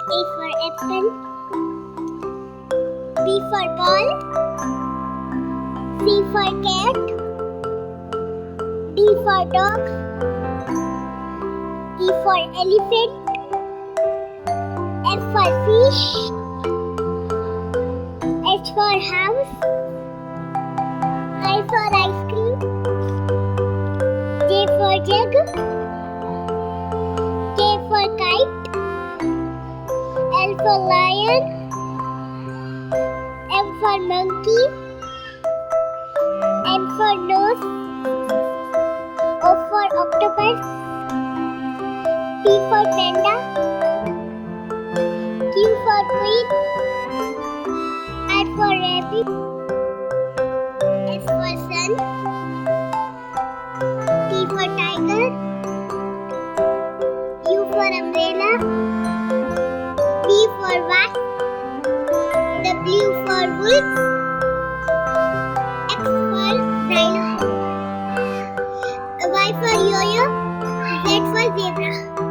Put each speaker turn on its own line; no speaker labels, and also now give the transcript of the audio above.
A for apple. B for ball. C for cat. D for dog. E for elephant. F for fish. H for house. I for ice cream. J for jug. K for kite. L for lion. M for monkey. N for nose. O for octopus. P for panda. Q for queen. R for rabbit. S for sun. T for tiger. U for umbrella. V for wasp. W for wolf. X for rhino. Y for yo-yo. Z for zebra.